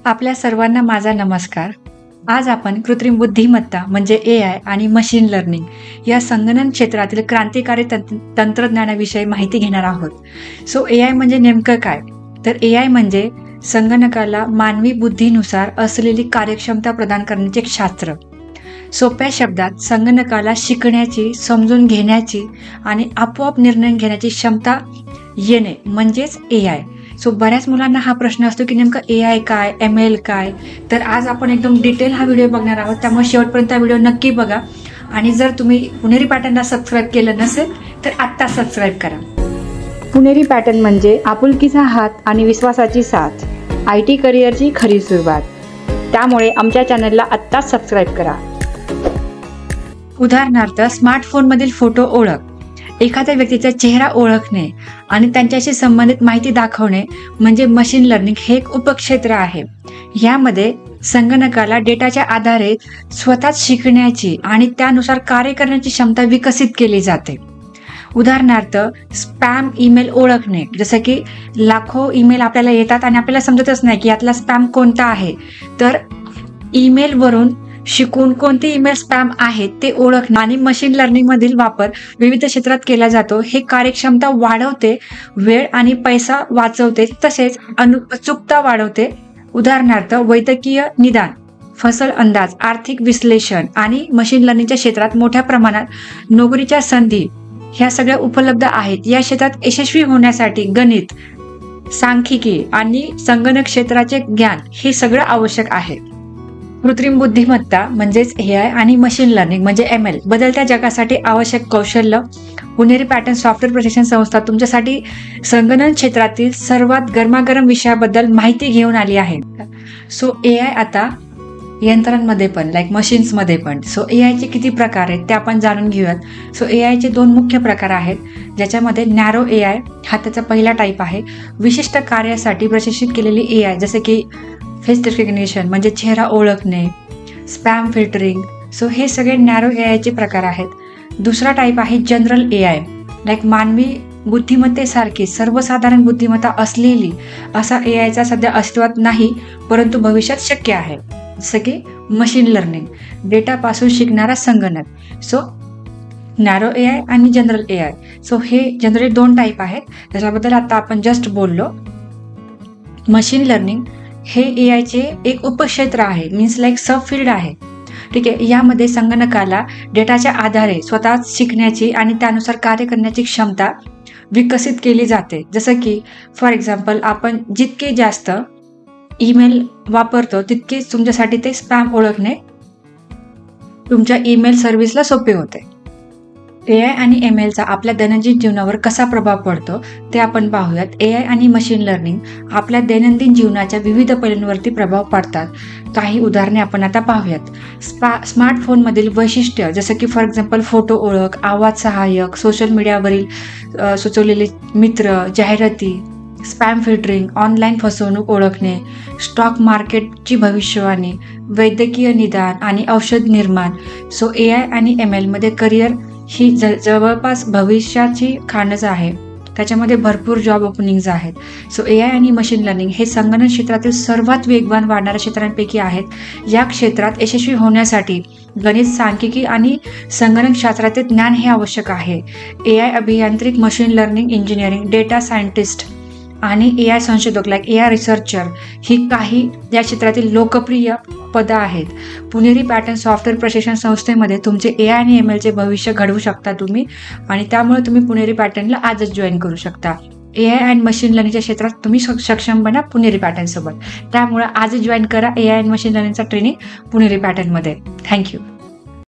आपल्या सर्वांना माझा नमस्कार. आज आपण कृत्रिम बुद्धिमत्ता म्हणजे AI आणि मशीन लर्निंग या संगणन क्षेत्रातील क्रांतिकारी तंत्रज्ञानाविषयी माहिती घेणार आहोत. AI म्हणजे नेमकं काय? तर AI म्हणजे संगणकाला मानवी बुद्धीनुसार असलेली कार्यक्षमता प्रदान करण्याचे एक शास्त्र. सोप्या शब्दात संगणकाला शिकण्याची, समजून घेण्याची आणि आपोआप निर्णय घेण्याची क्षमता येणे म्हणजेच AI. बऱ्याच मुलांना हा प्रश्न असतो की नेमकं AI काय, ML काय? तर आज आपण एकदम डिटेल हा व्हिडिओ बघणार आहोत. त्यामुळे शेवटपर्यंत हा व्हिडिओ नक्की बघा. आणि जर तुम्ही पुणेरी पॅटर्नला सबस्क्राईब केलं नसेल तर आत्ता सबस्क्राईब करा. पुणेरी पॅटर्न म्हणजे आपुलकीचा हात आणि विश्वासाची साथ, IT करिअरची खरी सुरुवात. त्यामुळे आमच्या चॅनलला आत्ताच सबस्क्राईब करा. उदाहरणार्थ स्मार्टफोनमधील फोटो ओळख, एखाद्या व्यक्तीचा चेहरा ओळखणे आणि त्यांच्याशी संबंधित माहिती दाखवणे म्हणजे मशीन लर्निंग हे एक उपक्षेत्र आहे. यामध्ये संगणकाला डेटाच्या आधारे स्वतःच शिकण्याची आणि त्यानुसार कार्य करण्याची क्षमता विकसित केली जाते. उदाहरणार्थ स्पॅम ईमेल ओळखणे, जसं की लाखो ईमेल आपल्याला येतात आणि आपल्याला समजतच नाही की यातला स्पॅम कोणता आहे. तर ईमेलवरून शिकून कोणते ईमेल स्पॅम आहेत ते ओळखणे आणि मशीन लर्निंग मधील वापर विविध क्षेत्रात केला जातो. हे कार्यक्षमता वाढवते, वेळ आणि पैसा वाचवते, तसेच अचूकता वाढवते. उदाहरणार्थ वैद्यकीय निदान, फसल अंदाज, आर्थिक विश्लेषण आणि मशीन लर्निंगच्या क्षेत्रात मोठ्या प्रमाणात नोकरीच्या संधी ह्या सगळ्या उपलब्ध आहेत. या क्षेत्रात यशस्वी होण्यासाठी गणित, सांख्यिकी आणि संगणक क्षेत्राचे ज्ञान हे सगळं आवश्यक आहे. कृत्रिम बुद्धिमत्ता म्हणजेच AI आणि मशीन लर्निंग म्हणजे ML बदलत्या जगासाठी आवश्यक कौशल्य. पुणेरी पॅटर्न सॉफ्टवेअर प्रशिक्षण संस्था तुमच्यासाठी संगणन क्षेत्रातील सर्वात गरमागरम विषयाबद्दल माहिती घेऊन आली आहे. AI आता यंत्रांमध्ये पण लाईक मशीन्समध्ये पण. AI चे किती प्रकार आहेत ते आपण जाणून घेऊयात. AI चे दोन मुख्य प्रकार आहेत, ज्याच्यामध्ये नॅरो AI हा त्याचा पहिला टाईप आहे. विशिष्ट कार्यासाठी प्रशिक्षित केलेली AI, जसे की फेस रिकग्निशन म्हणजे चेहरा ओळखणे, स्पॅम फिल्टरिंग. हे सगळे नॅरो AI चे प्रकार आहेत. दुसरा टाईप आहे जनरल AI, लाईक मानवी बुद्धिमत्तेसारखी सर्वसाधारण बुद्धिमत्ता असलेली असा AI चा सध्या अस्तित्वात नाही, परंतु भविष्यात शक्य आहे. जसं की मशीन लर्निंग, डेटापासून शिकणारा संगणक. नॅरो AI आणि जनरल AI. हे जनरली दोन टाईप आहेत, त्याच्याबद्दल आता आपण जस्ट बोललो. मशीन लर्निंग हे AI चे एक उपक्षेत्र आहे, मीन्स लाईक सब फील्ड आहे. ठीक आहे. यामध्ये संगणकाला डेटाच्या आधारे स्वतःच शिकण्याची आणि त्यानुसार कार्य करण्याची क्षमता विकसित केली जाते. जसं की फॉर एक्झाम्पल आपण जितके जास्त ईमेल वापरतो तितकेच तुमच्यासाठी ते स्पॅम ओळखणे तुमच्या ईमेल सर्व्हिसला सोपे होते. AI आणि MLचा आपल्या दैनंदिन जीवनावर कसा प्रभाव पडतो ते आपण पाहूयात. AI आणि मशीन लर्निंग आपल्या दैनंदिन जीवनाच्या विविध पैलूंवरती प्रभाव पाडतात. काही उदाहरणे आपण आता पाहूयात. स्मार्टफोनमधील वैशिष्ट्य, जसं की फॉर एक्झाम्पल फोटो ओळख, आवाज सहाय्यक, सोशल मीडियावरील सुचवलेले मित्र, जाहिराती, स्पॅम फिल्टरिंग, ऑनलाईन फसवणूक ओळखणे, स्टॉक मार्केटची भविष्यवाणी, वैद्यकीय निदान आणि औषध निर्माण. AI आणि ML मध्ये करिअर ही जवळपास भविष्याची खाणच आहे. त्याच्यामध्ये भरपूर जॉब ओपनिंग्ज आहेत. AI आणि मशीन लर्निंग हे संगणक क्षेत्रातील सर्वात वेगवान वाढणाऱ्या क्षेत्रांपैकी आहेत. या क्षेत्रात यशस्वी होण्यासाठी गणित, सांख्यिकी आणि संगणक शास्त्राचे ज्ञान हे आवश्यक आहे. AI अभियांत्रिक, machine learning engineering, data scientist आणि AI संशोधक लाईक AI रिसर्चर ही काही या क्षेत्रातील लोकप्रिय पदं आहेत. पुणेरी पॅटर्न सॉफ्टवेअर प्रशिक्षण संस्थेमध्ये तुमचे AI आणि MLचे भविष्य घडवू शकता तुम्ही, आणि त्यामुळे तुम्ही पुणेरी पॅटर्नला आजच जॉईन करू शकता. AI आणि मशीन लर्निंगच्या क्षेत्रात तुम्ही सक्षम बना पुणेरी पॅटर्न सोबत. त्यामुळे आजच जॉईन करा AI आणि मशीन लर्निंगचा ट्रेनिंग पुणेरी पॅटर्नमध्ये. थँक्यू.